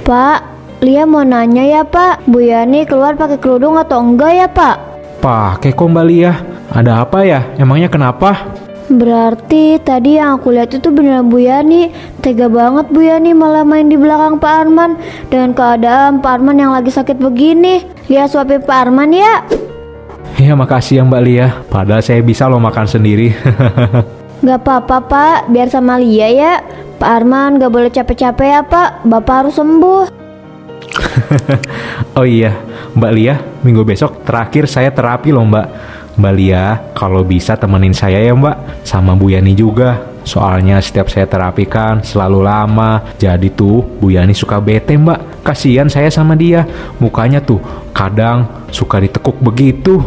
Pak, Lia mau nanya ya Pak, Bu Yani keluar pakai kerudung atau enggak ya Pak? Pakai kok Mbak Lia. Ada apa ya? Emangnya kenapa? Berarti tadi yang aku lihat itu beneran Bu Yani. Tega banget Bu Yani malah main di belakang Pak Arman. Dengan keadaan Pak Arman yang lagi sakit begini. Lia suapin Pak Arman ya. Ya makasih ya Mbak Lia. Padahal saya bisa loh makan sendiri. Gak apa-apa Pak, biar sama Lia ya. Pak Arman gak boleh capek-capek ya Pak. Bapak harus sembuh. Oh iya Mbak Lia, minggu besok terakhir saya terapi loh Mbak. Mbak Lia, kalau bisa temenin saya ya Mbak, sama Bu Yani juga. Soalnya setiap saya terapi kan selalu lama. Jadi tuh Bu Yani suka bete Mbak. Kasihan saya sama dia. Mukanya tuh kadang suka ditekuk begitu.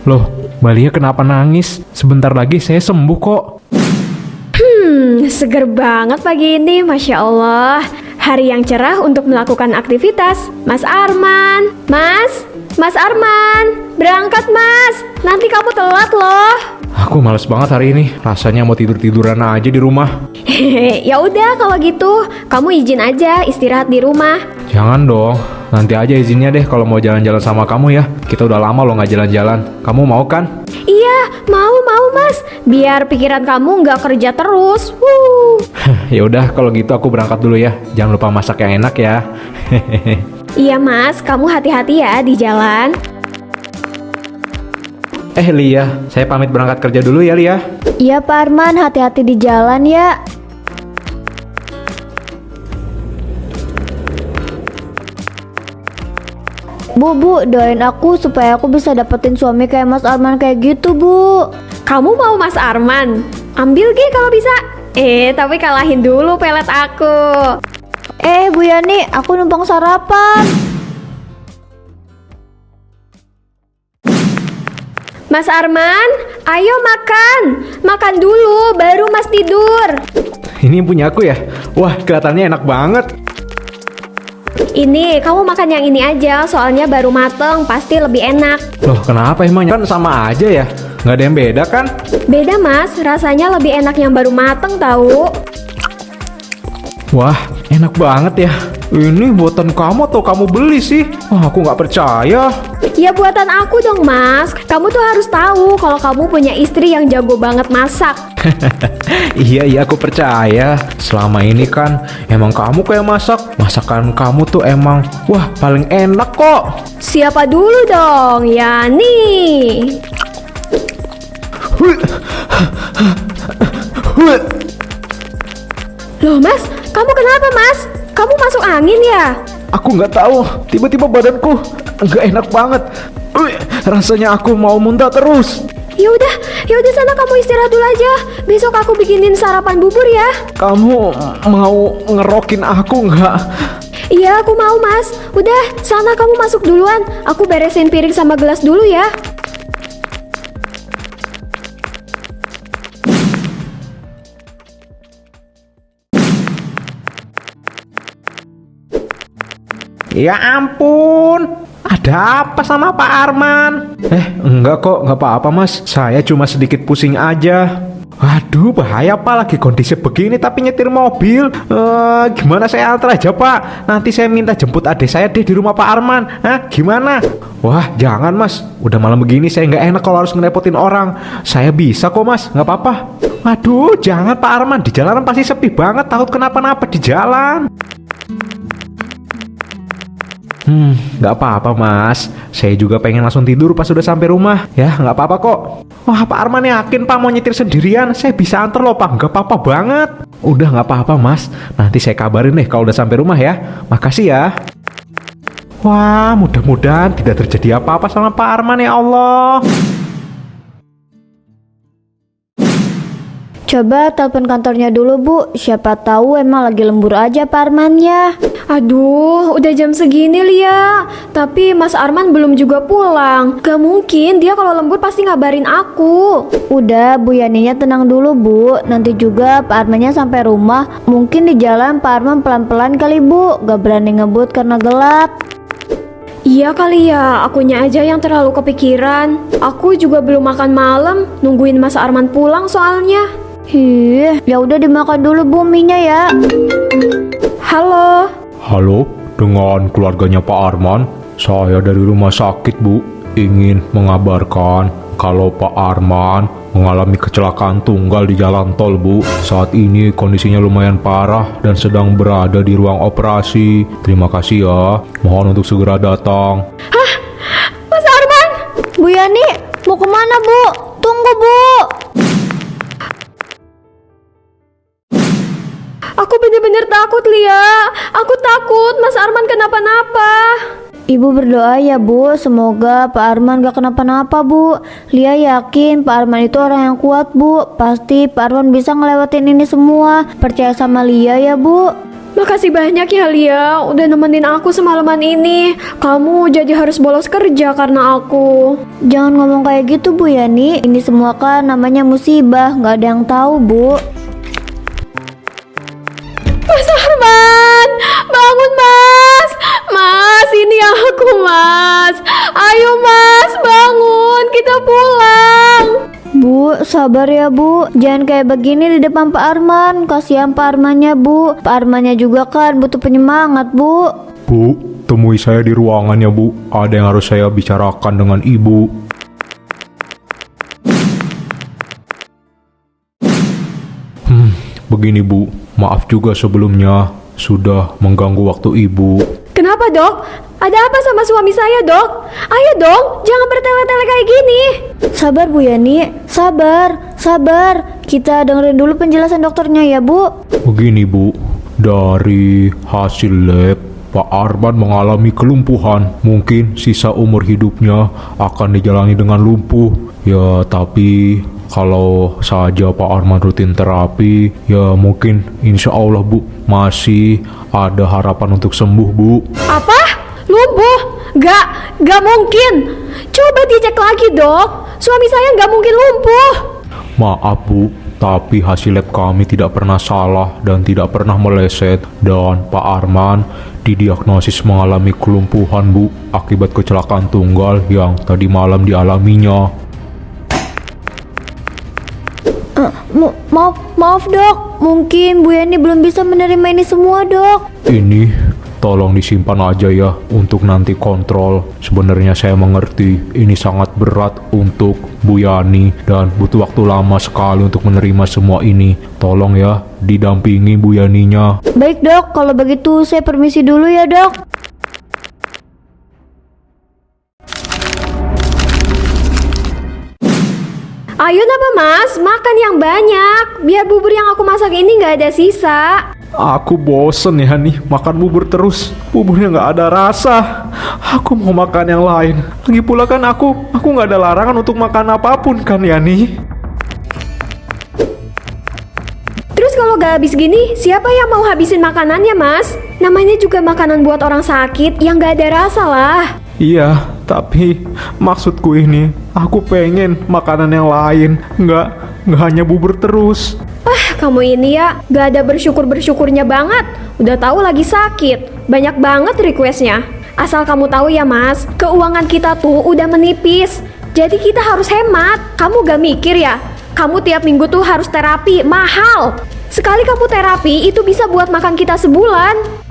Loh, Mbak Lia kenapa nangis? Sebentar lagi saya sembuh kok. Seger banget pagi ini, Masya Allah. Hari yang cerah untuk melakukan aktivitas. Mas Arman, Mas Arman, berangkat Mas. Nanti kamu telat loh. Aku males banget hari ini. Rasanya mau tidur-tiduran aja di rumah. Ya udah kalau gitu, kamu izin aja istirahat di rumah. Jangan dong. Nanti aja izinnya deh kalau mau jalan-jalan sama kamu ya. Kita udah lama loh nggak jalan-jalan. Kamu mau kan? Iya, mau Mas. Biar pikiran kamu nggak kerja terus. Ya udah kalau gitu aku berangkat dulu ya. Jangan lupa masak yang enak ya. Iya Mas, kamu hati-hati ya di jalan. Lia, saya pamit berangkat kerja dulu ya Lia. Iya Pak Arman, hati-hati di jalan ya. Bu, doain aku supaya aku bisa dapetin suami kayak Mas Arman kayak gitu Bu. Kamu mau Mas Arman? Ambil Gi kalau bisa. Tapi kalahin dulu pelet aku. Bu Yani, aku numpang sarapan. Mas Arman, ayo makan. Makan dulu, baru Mas tidur. Ini punya aku ya? Wah, kelihatannya enak banget. Ini, kamu makan yang ini aja, soalnya baru mateng, pasti lebih enak. Loh, kenapa emangnya? Kan sama aja ya? Nggak ada yang beda kan? Beda Mas, rasanya lebih enak yang baru mateng tahu. Wah, enak banget ya. Ini buatan kamu atau kamu beli sih? Wah, aku nggak percaya. Ya buatan aku dong Mas. Kamu tuh harus tahu kalau kamu punya istri yang jago banget masak. Iya, aku percaya. Selama ini kan emang kamu kayak masak. Masakan kamu tuh emang, wah, paling enak kok. Siapa dulu dong? Ya nih. Loh Mas, kamu kenapa Mas? Kamu masuk angin ya? Aku nggak tahu, tiba-tiba badanku nggak enak banget. Rasanya aku mau muntah terus. Ya udah sana kamu istirahat dulu aja. Besok aku bikinin sarapan bubur ya. Kamu mau ngerokin aku nggak? Iya, aku mau Mas. Udah, sana kamu masuk duluan. Aku beresin piring sama gelas dulu ya. Ya ampun, ada apa sama Pak Arman? Enggak kok, nggak apa-apa Mas. Saya cuma sedikit pusing aja. Waduh, bahaya Pak, lagi kondisi begini tapi nyetir mobil. Gimana saya antar aja Pak? Nanti saya minta jemput adik saya deh di rumah Pak Arman. Gimana? Wah, jangan Mas. Udah malam begini saya nggak enak kalau harus ngerepotin orang. Saya bisa kok Mas, nggak apa-apa. Waduh, jangan Pak Arman. Di jalanan pasti sepi banget, takut kenapa-napa di jalan. Nggak apa-apa Mas. Saya juga pengen langsung tidur pas udah sampai rumah. Ya, nggak apa-apa kok. Wah, Pak Arman yakin Pak mau nyetir sendirian? Saya bisa antar loh Pak, nggak apa-apa banget. Udah nggak apa-apa Mas. Nanti saya kabarin deh kalau udah sampai rumah ya. Makasih ya. Wah, mudah-mudahan tidak terjadi apa-apa sama Pak Arman ya Allah. Coba telepon kantornya dulu Bu. Siapa tahu emang lagi lembur aja Pak Armannya. Aduh, udah jam segini Lia. Tapi Mas Arman belum juga pulang. Gak mungkin, dia kalau lembur pasti ngabarin aku. Udah, Bu Yaninya tenang dulu Bu. Nanti juga Pak Armannya sampai rumah. Mungkin di jalan Pak Arman pelan-pelan kali Bu. Gak berani ngebut karena gelap. Iya kali ya, akunya aja yang terlalu kepikiran. Aku juga belum makan malam, nungguin Mas Arman pulang soalnya. Ya udah dimakan dulu Bu mie-nya ya. Halo. Halo, dengan keluarganya Pak Arman. Saya dari rumah sakit, Bu. Ingin mengabarkan kalau Pak Arman mengalami kecelakaan tunggal di jalan tol, Bu. Saat ini kondisinya lumayan parah dan sedang berada di ruang operasi. Terima kasih ya. Mohon untuk segera datang. Mas Arman. Bu Yani, mau kemana Bu? Tunggu Bu. Aku bener-bener takut, Lia. Aku takut Mas Arman kenapa-napa. Ibu berdoa ya Bu, semoga Pak Arman gak kenapa-napa Bu. Lia yakin Pak Arman itu orang yang kuat Bu. Pasti Pak Arman bisa ngelewatin ini semua. Percaya sama Lia ya Bu. Makasih banyak ya Lia, udah nemenin aku semalaman ini. Kamu jadi harus bolos kerja karena aku. Jangan ngomong kayak gitu Bu Yani. Ini semua kan namanya musibah, gak ada yang tahu Bu. Mas Arman, bangun Mas. Mas, ini aku Mas. Ayo Mas, bangun, kita pulang. Bu, sabar ya Bu. Jangan kayak begini di depan Pak Arman. Kasihan Pak Armannya Bu. Pak Armannya juga kan butuh penyemangat Bu. Bu, temui saya di ruangannya, Bu. Ada yang harus saya bicarakan dengan Ibu. Begini Bu, maaf juga sebelumnya sudah mengganggu waktu Ibu. Kenapa dok? Ada apa sama suami saya dok? Ayo dong, jangan bertele-tele kayak gini. Sabar Bu Yani, sabar. Kita dengerin dulu penjelasan dokternya ya Bu. Begini Bu, dari hasil lab Pak Arman mengalami kelumpuhan. Mungkin sisa umur hidupnya akan dijalani dengan lumpuh. Ya tapi kalau saja Pak Arman rutin terapi, ya mungkin insya Allah Bu masih ada harapan untuk sembuh Bu. Apa? Lumpuh? Gak mungkin. Coba dicek lagi dok. Suami saya gak mungkin lumpuh. Maaf Bu, tapi hasil lab kami tidak pernah salah dan tidak pernah meleset. Dan Pak Arman didiagnosis mengalami kelumpuhan Bu akibat kecelakaan tunggal yang tadi malam dialaminya. Maaf dok, mungkin Bu Yani belum bisa menerima ini semua dok. Ini tolong disimpan aja ya untuk nanti kontrol. Sebenarnya saya mengerti ini sangat berat untuk Bu Yani dan butuh waktu lama sekali untuk menerima semua ini. Tolong ya didampingi Bu Yaninya. Baik dok, kalau begitu saya permisi dulu ya dok. Ayo napa mas, makan yang banyak. Biar bubur yang aku masak ini gak ada sisa. Aku bosen ya nih makan bubur terus. Buburnya nggak ada rasa. Aku mau makan yang lain. Lagi pula kan aku nggak ada larangan untuk makan apapun kan ya nih. Terus kalau gak habis gini, siapa yang mau habisin makanannya mas? Namanya juga makanan buat orang sakit yang gak ada rasa lah. Iya, tapi maksudku ini aku pengen makanan yang lain. Nggak hanya bubur terus. Kamu ini ya, gak ada bersyukur-bersyukurnya banget. Udah tahu lagi sakit, banyak banget requestnya. Asal kamu tahu ya mas, keuangan kita tuh udah menipis. Jadi kita harus hemat. Kamu gak mikir ya? Kamu tiap minggu tuh harus terapi, mahal. Sekali kamu terapi, itu bisa buat makan kita sebulan.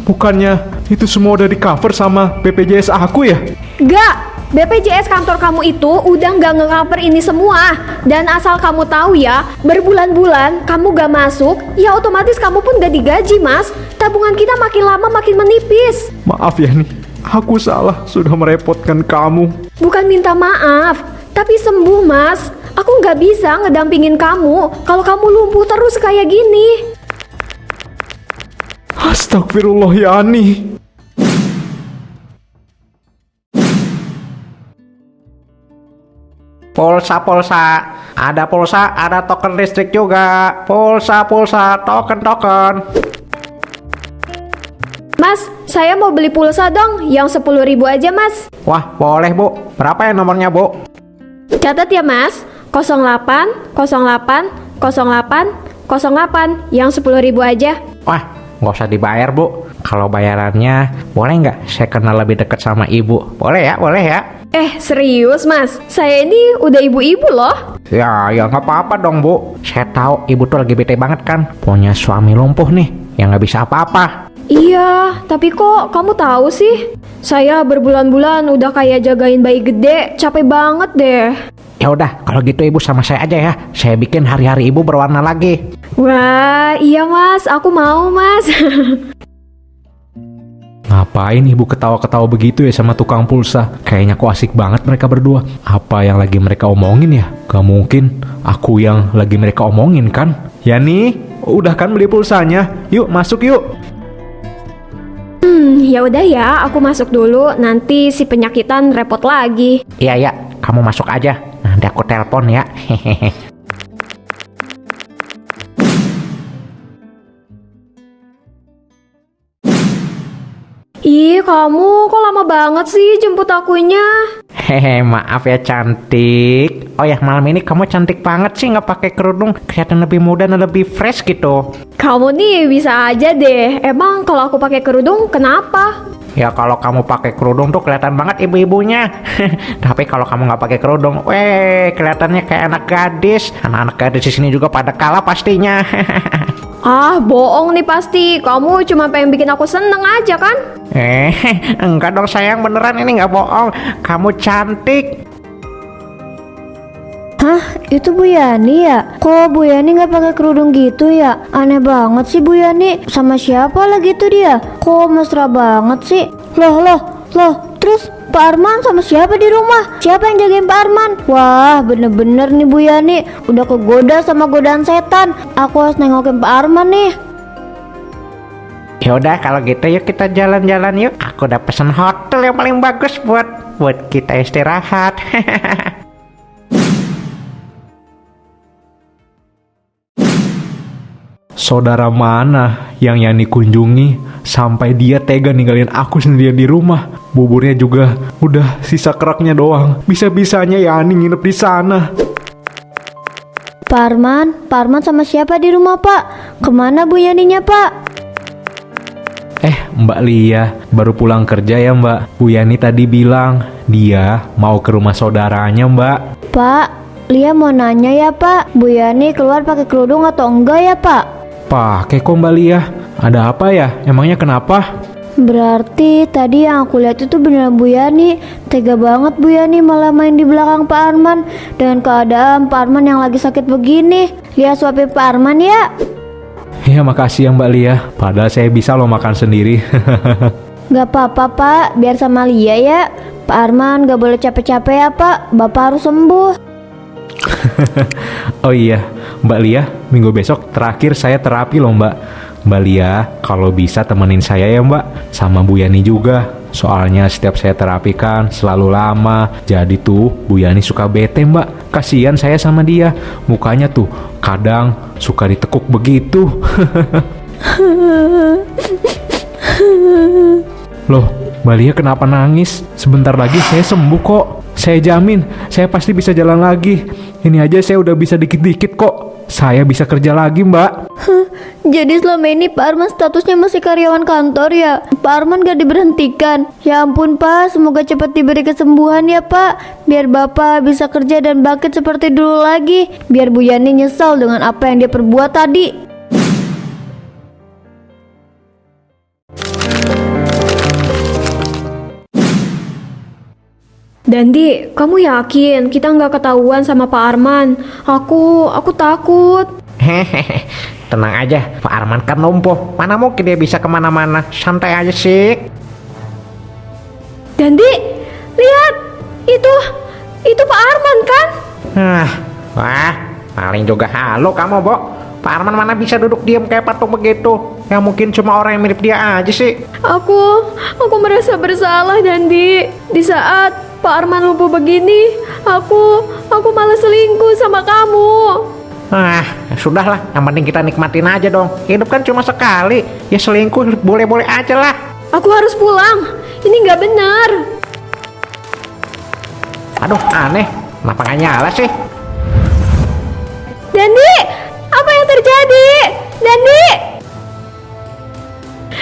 Bukannya itu semua udah di cover sama BPJS aku ya? Gak, BPJS kantor kamu itu udah gak nge-cover ini semua. Dan asal kamu tahu ya, berbulan-bulan kamu gak masuk, ya otomatis kamu pun gak digaji mas. Tabungan kita makin lama makin menipis. Maaf ya nih, aku salah sudah merepotkan kamu. Bukan minta maaf, tapi sembuh mas. Aku gak bisa ngedampingin kamu kalau kamu lumpuh terus kayak gini. Astagfirullah Yani. Pulsa, ada pulsa, ada token listrik juga. Pulsa, token. Mas, saya mau beli pulsa dong, yang 10.000 aja mas. Wah, boleh Bu. Berapa ya nomornya Bu? Catat ya mas, 08 08 08 08, yang 10.000 aja. Wah, nggak usah dibayar Bu. Kalau bayarannya boleh nggak saya kenal lebih dekat sama Ibu? Boleh ya, boleh ya. Serius mas? Saya ini udah ibu-ibu loh. Ya nggak apa-apa dong Bu. Saya tahu ibu tuh lagi bete banget kan, punya suami lumpuh nih, yang nggak bisa apa-apa. Iya, tapi kok kamu tahu sih? Saya berbulan-bulan udah kayak jagain bayi gede, capek banget deh. Ya udah, kalau gitu ibu sama saya aja ya. Saya bikin hari-hari ibu berwarna lagi. Wah, iya mas, aku mau mas. Ngapain ibu ketawa-ketawa begitu ya sama tukang pulsa? Kayaknya kok asik banget mereka berdua. Apa yang lagi mereka omongin ya? Gak mungkin aku yang lagi mereka omongin kan? Ya nih, udah kan beli pulsanya? Yuk masuk yuk. Ya udah ya, aku masuk dulu. Nanti si penyakitan repot lagi. Iya ya, kamu masuk aja. Nanti aku telepon ya. Hehehe. Ih, kamu kok lama banget sih jemput akunya? Hehe, maaf ya cantik. Oh ya, malam ini kamu cantik banget sih nggak pakai kerudung. Kelihatan lebih muda dan lebih fresh gitu. Kamu nih bisa aja deh. Emang kalau aku pakai kerudung kenapa? Ya kalau kamu pakai kerudung tuh kelihatan banget ibu-ibunya. Tapi kalau kamu nggak pakai kerudung, kelihatannya kayak anak gadis. Anak-anak gadis di sini juga pada kalah pastinya. Ah, bohong nih pasti. Kamu cuma pengen bikin aku seneng aja kan? Enggak dong sayang, beneran ini nggak bohong. Kamu cantik. Hah, itu Bu Yani ya? Kok Bu Yani nggak pakai kerudung gitu ya? Aneh banget sih Bu Yani. Sama siapa lagi tuh dia? Kok mesra banget sih? Loh. Terus Pak Arman sama siapa di rumah? Siapa yang jagain Pak Arman? Wah, bener-bener nih Bu Yani. Udah kegoda sama godaan setan. Aku harus nengokin Pak Arman nih. Ya udah kalau gitu yuk kita jalan-jalan yuk. Aku udah pesen hotel yang paling bagus buat kita istirahat. Saudara mana yang Yani kunjungi sampai dia tega ninggalin aku sendirian di rumah? Buburnya juga udah sisa keraknya doang. Bisa-bisanya Yani nginep di sana. Pak Arman sama siapa di rumah Pak? Kemana Bu Yaninya Pak? Mbak Lia baru pulang kerja ya Mbak. Bu Yani tadi bilang dia mau ke rumah saudaranya Mbak. Pak, Lia mau nanya ya Pak, Bu Yani keluar pakai kerudung atau enggak ya Pak? Pakai kok Mbak Lia. Ada apa ya? Emangnya kenapa? Berarti tadi yang aku lihat itu beneran Bu Yani. Tega banget Bu Yani malah main di belakang Pak Arman. Dengan keadaan Pak Arman yang lagi sakit begini. Lia suapin Pak Arman ya. Ya makasih ya Mbak Lia. Padahal saya bisa loh makan sendiri. Gak apa-apa Pak, biar sama Lia ya. Pak Arman gak boleh capek-capek ya Pak. Bapak harus sembuh. Oh iya Mbak Lia, minggu besok terakhir saya terapi loh Mbak. Mbak Lia kalau bisa temenin saya ya Mbak. Sama Bu Yani juga. Soalnya setiap saya terapi kan selalu lama. Jadi tuh Bu Yani suka bete Mbak. Kasihan saya sama dia. Mukanya tuh kadang suka ditekuk begitu. Loh, Mbak Lia kenapa nangis? Sebentar lagi saya sembuh kok. Saya jamin, saya pasti bisa jalan lagi. Ini aja saya udah bisa dikit-dikit kok. Saya bisa kerja lagi Mbak. Jadi selama ini Pak Arman statusnya masih karyawan kantor ya? Pak Arman gak diberhentikan? Ya ampun Pak, semoga cepat diberi kesembuhan ya Pak. Biar Bapak bisa kerja dan bangkit seperti dulu lagi. Biar Bu Yani nyesal dengan apa yang dia perbuat tadi. Dandi, kamu yakin kita nggak ketahuan sama Pak Arman? Aku takut. Hehehe, tenang aja, Pak Arman kan lumpuh. Mana mungkin dia bisa kemana-mana. Santai aja sih. Dandi, lihat, itu Pak Arman kan? Wah, paling juga halo kamu, Bo. Pak Arman mana bisa duduk diam kayak patung begitu? Ya mungkin cuma orang yang mirip dia aja sih. Aku merasa bersalah, Dandi. Di saat Pak Arman lumpuh begini, aku malah selingkuh sama kamu. Sudahlah, yang penting kita nikmatin aja dong. Hidup kan cuma sekali. Ya selingkuh boleh-boleh aja lah. Aku harus pulang. Ini nggak benar. Aduh, aneh. Kenapa nggak nyala sih? Dandi, apa yang terjadi? Dandi!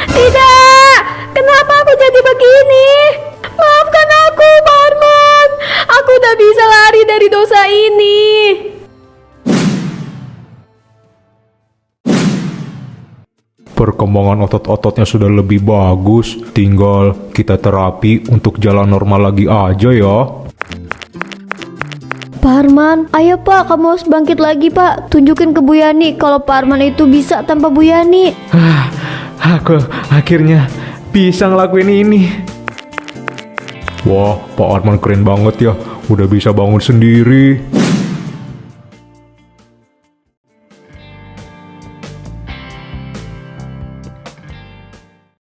Tidak! Kenapa aku jadi begini? Maafkan aku, Pak Arman! dari dosa ini. Perkembangan otot-ototnya sudah lebih bagus. Tinggal kita terapi untuk jalan normal lagi aja ya. Pak Arman, ayo Pak, kamu harus bangkit lagi Pak. Tunjukin ke Bu Yani kalau Pak Arman itu bisa tanpa Bu Yani. Aku akhirnya bisa ngelakuin ini. Wah, Pak Arman keren banget ya. Udah bisa bangun sendiri.